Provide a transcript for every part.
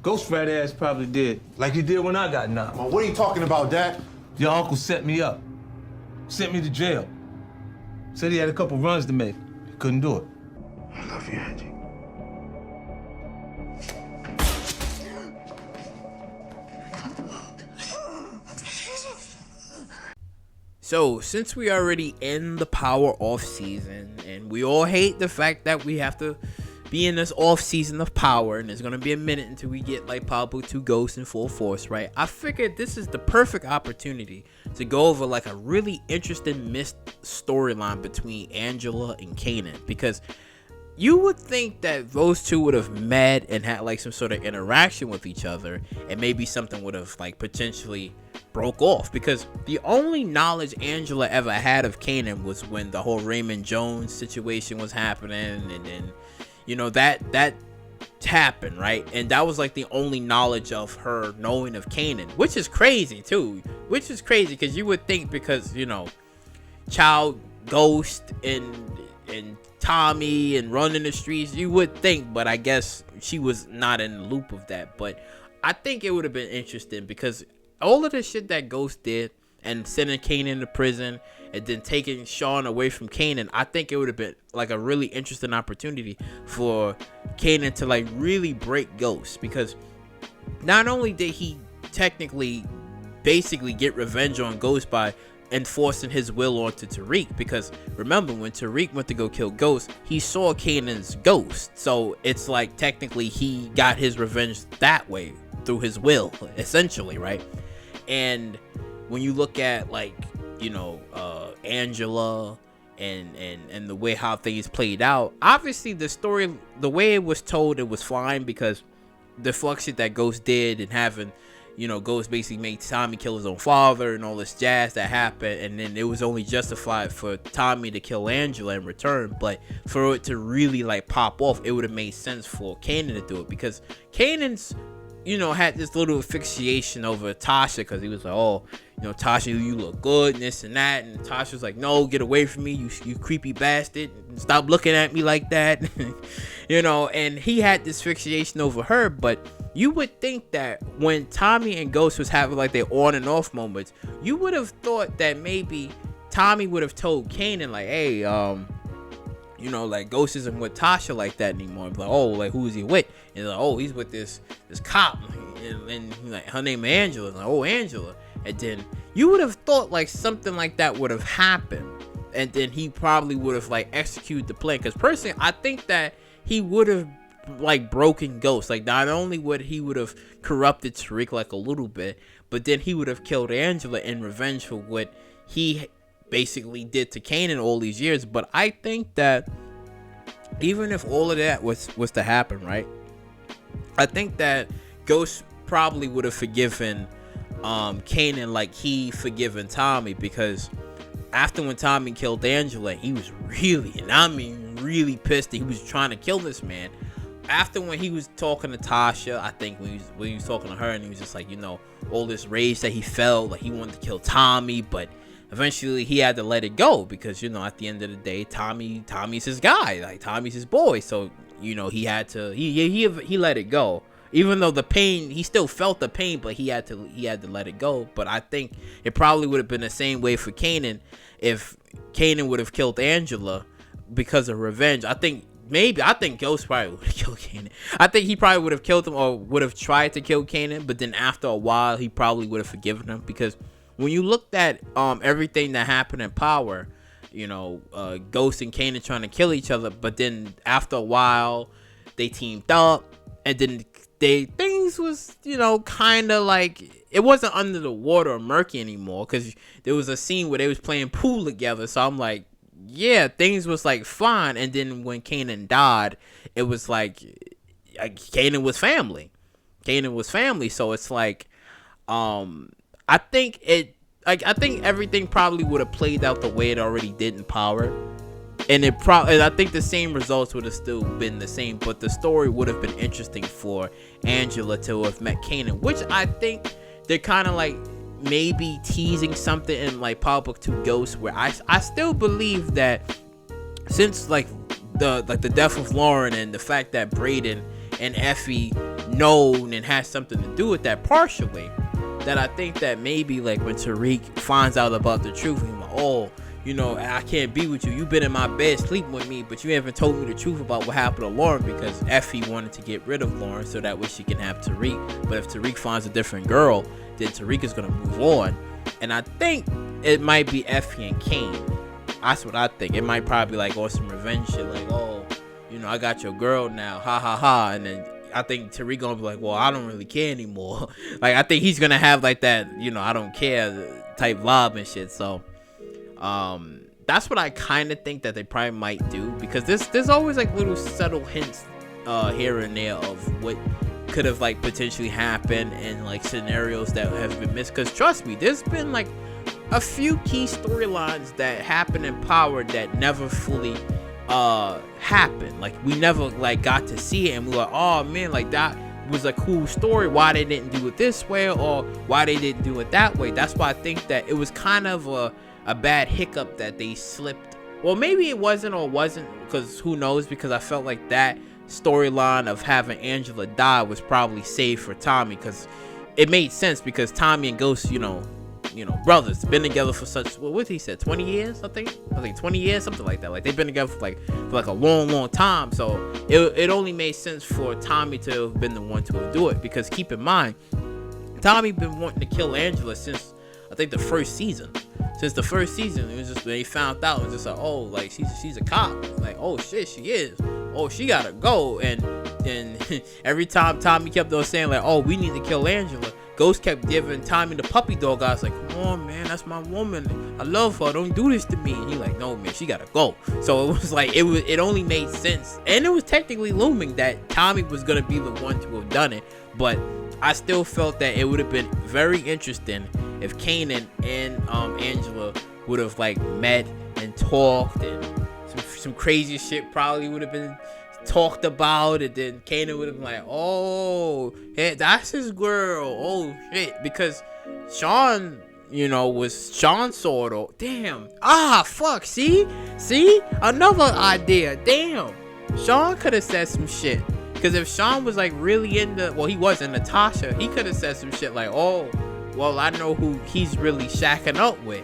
Ghost fat ass probably did, like he did when I got knocked. Well, what are you talking about, Dad? Your uncle set me up. Sent me to jail. Said he had a couple runs to make. He couldn't do it. I love you, Angie. So, since we already in the Power off season, and we all hate the fact that we have to be in this off season of Power, and there's gonna be a minute until we get like Power Book 2 Ghost in full force, right? I figured this is the perfect opportunity to go over like a really interesting missed storyline between Angela and Kanan, because you would think that those two would have met and had like some sort of interaction with each other, and maybe something would have like potentially broke off, because the only knowledge Angela ever had of Kanan was when the whole Raymond Jones situation was happening, and then you know that happened, right? And that was like the only knowledge of her knowing of Kanan, which is crazy too, because you would think, because you know child Ghost and Tommy and running the streets, you would think, but I guess she was not in the loop of that. But I think it would have been interesting, because all of the shit that Ghost did and sending Kanan to prison and then taking Sean away from Kanan, I think it would have been like a really interesting opportunity for Kanan to like really break Ghost, because not only did he technically basically get revenge on Ghost by enforcing his will onto Tariq, because remember when Tariq went to go kill Ghost, he saw Kanan's ghost, so it's like technically he got his revenge that way through his will, essentially, right? And when you look at like, you know, Angela and the way how things played out, obviously the story, the way it was told, it was fine, because the fuck shit that Ghost did and having, you know, Ghost basically made Tommy kill his own father and all this jazz that happened, and then it was only justified for Tommy to kill Angela in return. But for it to really like pop off, it would have made sense for Kanan to do it, because Kanan's, you know, had this little asphyxiation over Tasha, because he was like, oh, you know, Tasha, you look good and this and that, and Tasha was like, no, get away from me, you creepy bastard, stop looking at me like that. You know, and he had this asphyxiation over her. But you would think that when Tommy and Ghost was having like their on and off moments, you would have thought that maybe Tommy would have told Kanan like, hey, you know, like Ghost isn't with Tasha like that anymore. Like, oh, like who is he with? And like, oh, he's with this cop, and like her name is Angela. Like, oh, Angela. And then you would have thought like something like that would have happened, and then he probably would have like executed the plan. Because personally, I think that he would have like broken Ghost. Like, not only would he would have corrupted Tariq like a little bit, but then he would have killed Angela in revenge for what he basically did to Kanan all these years. But I think that even if all of that was to happen, right, I think that Ghost probably would have forgiven Kanan like he forgiven Tommy, because after when Tommy killed Angela, he was really, and I mean really pissed that he was trying to kill this man. After when he was talking to Tasha, I think when he was talking to her, and he was just like, you know, all this rage that he felt, like he wanted to kill Tommy, but eventually he had to let it go, because, you know, at the end of the day, Tommy's his guy, like Tommy's his boy, so, you know, he had to, he let it go. Even though the pain, he still felt the pain, but he had to let it go. But I think it probably would have been the same way for Kanan if Kanan would have killed Angela because of revenge. I think Ghost probably would have killed Kanan. I think he probably would have killed him, or would have tried to kill Kanan, but then after a while, he probably would have forgiven him, because when you looked at everything that happened in Power, you know, Ghost and Kanan trying to kill each other, but then after a while, they teamed up, and then things was, you know, kind of like, it wasn't under the water or murky anymore, because there was a scene where they was playing pool together, so I'm like, yeah, things was like fine. And then when Kanan died, it was like Kanan was family, so it's like I think everything probably would have played out the way it already did in Power, and I think the same results would have still been the same, but the story would have been interesting for Angela to have met Kanan, which I think they're kind of like maybe teasing something in like Power Book 2 Ghost, where I still believe that since like the death of Lauren and the fact that Brayden and Effie known and has something to do with that partially, that I think that maybe like when Tariq finds out about the truth, he's like, oh, you know, I can't be with you. You've been in my bed sleeping with me, but you haven't told me the truth about what happened to Lauren, because Effie wanted to get rid of Lauren so that way she can have Tariq. But if Tariq finds a different girl, then Tariq is going to move on. And I think it might be Effie and Kane. That's what I think. It might probably be like, oh, some revenge shit. Like, oh, you know, I got your girl now. Ha, ha, ha. And then I think Tariq going to be like, well, I don't really care anymore. Like, I think he's going to have like that, you know, I don't care type vibe and shit. So, that's what I kind of think that they probably might do, because there's always like little subtle hints here and there of what could have like potentially happened and like scenarios that have been missed. Because trust me, there's been like a few key storylines that happen in Power that never fully happened. Like we never like got to see it, and we were like, oh man, like that was a cool story, why they didn't do it this way or why they didn't do it that way. That's why I think that it was kind of a bad hiccup that they slipped. Well, maybe it wasn't or wasn't, because who knows, because I felt like that storyline of having Angela die was probably saved for Tommy, because it made sense, because Tommy and Ghost, you know, brothers, been together for such, what he said, 20 years, I think 20 years, something like that. Like they've been together for like a long time. So it only made sense for Tommy to have been the one to do it, because keep in mind, Tommy been wanting to kill Angela since I think the first season. Since the first season, it was just when they found out, it was just like, oh, like she's a cop. Like, oh shit, she is. Oh, she gotta go. And every time Tommy kept on saying like, oh, we need to kill Angela, Ghost kept giving Tommy the puppy dog. I was like, come on, man, that's my woman. I love her. Don't do this to me. And he like, no, man, she gotta go. So it was like, it only made sense, and it was technically looming that Tommy was gonna be the one to have done it. But I still felt that it would have been very interesting if Kanan and Angela would have like met and talked, and some crazy shit probably would have been talked about, and then Kanan would have been like, oh, hey, that's his girl. Oh shit, because Sean, you know, was Sean sort of. Damn. Fuck. See, another idea. Damn. Sean could have said some shit. Because if Sean was like really into, well, he was in Natasha, he could have said some shit like, oh, well, I know who he's really shacking up with.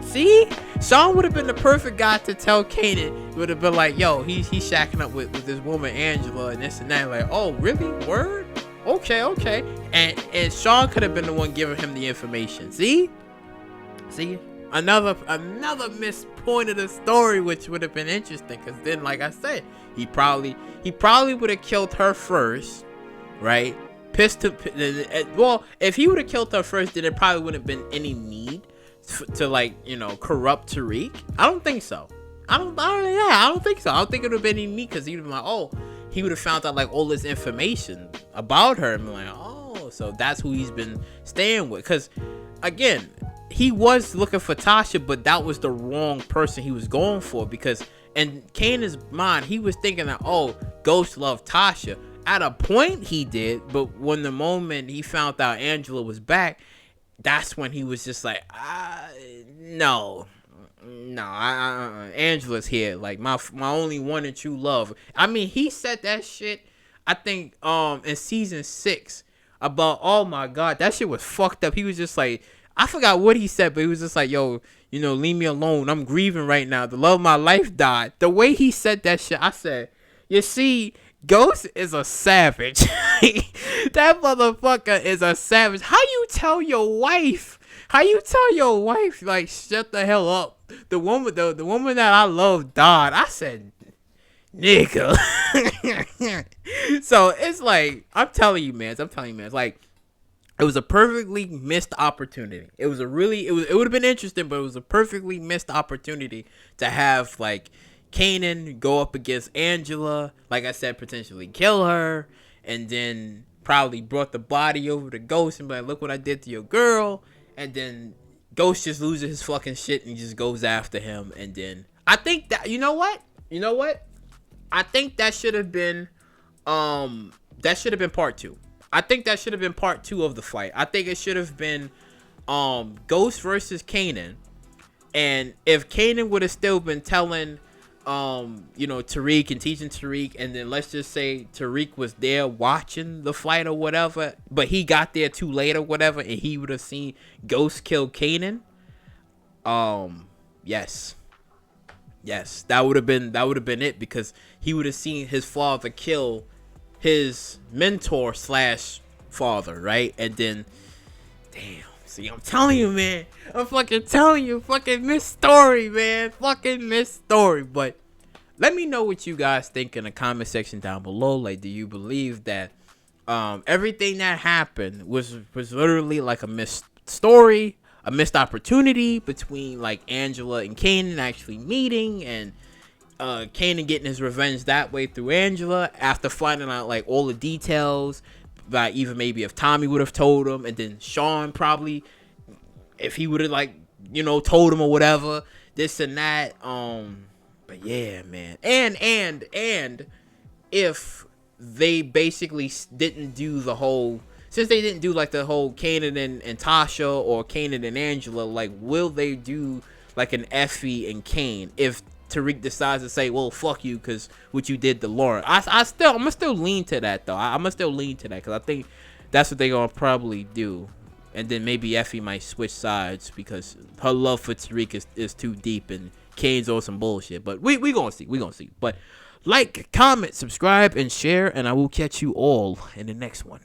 See? Sean would have been the perfect guy to tell Kanan. Would have been like, yo, he's shacking up with this woman, Angela, and this and that. Like, oh, really? Word? Okay. And Sean could have been the one giving him the information. See? Another missed point of the story, which would have been interesting, because then, like I said, he probably would have killed her first, right? Well, if he would have killed her first, then there probably wouldn't have been any need to like, you know, corrupt Tariq. I don't think so. I don't think so. I don't think it would have been any need, because he would have been like, oh, he would have found out like all this information about her and be like, oh, so that's who he's been staying with. Because again, he was looking for Tasha, but that was the wrong person he was going for, because in Kanan's mind, he was thinking that, oh, Ghost loved Tasha. At a point he did, but when the moment he found out Angela was back, that's when he was just like, no, Angela's here, like my only one and true love. I mean, he said that shit, I think, in season 6 about, oh my god, that shit was fucked up. He was just like, I forgot what he said, but he was just like, yo, you know, leave me alone. I'm grieving right now. The love of my life died. The way he said that shit, I said, you see, Ghost is a savage. That motherfucker is a savage. How you tell your wife, like, shut the hell up? The woman that I love died. I said, nigga. So it's like, I'm telling you, man. It's like, it was a perfectly missed opportunity. It would have been interesting, but it was a perfectly missed opportunity to have like Kanan go up against Angela, like I said, potentially kill her, and then probably brought the body over to Ghost and be like, look what I did to your girl. And then Ghost just loses his fucking shit and just goes after him. And then I think that, you know what? I think that should have been part 2. I think that should have been part 2 of the fight. I think it should have been Ghost versus Kanan. And if Kanan would have still been telling Tariq and teaching Tariq, and then let's just say Tariq was there watching the fight or whatever, but he got there too late or whatever, and he would have seen Ghost kill Kanan. Yes, that would have been it, because he would have seen his father kill his mentor / father, right? And then, damn. See, I'm telling you, man. I'm fucking telling you. Fucking missed story, man. Fucking missed story. But let me know what you guys think in the comment section down below. Like, do you believe that everything that happened was literally like a missed story, a missed opportunity between like Angela and Kanan actually meeting, and Kanan getting his revenge that way through Angela after finding out like all the details? Like, even maybe if Tommy would have told him, and then Sean probably, if he would have told him or whatever, this and that. But yeah, man. And if they basically didn't do the whole, since they didn't do like the whole Kanan and Tasha, or Kanan and Angela, like, will they do like an Effie and Kane if Tariq decides to say, well, fuck you, because what you did to Lauren? I'm gonna still lean to that, though. I'm gonna still lean to that, because I think that's what they're gonna probably do. And then maybe Effie might switch sides, because her love for Tariq is too deep, and Kane's on some bullshit. But we gonna see. But like, comment, subscribe, and share, and I will catch you all in the next one.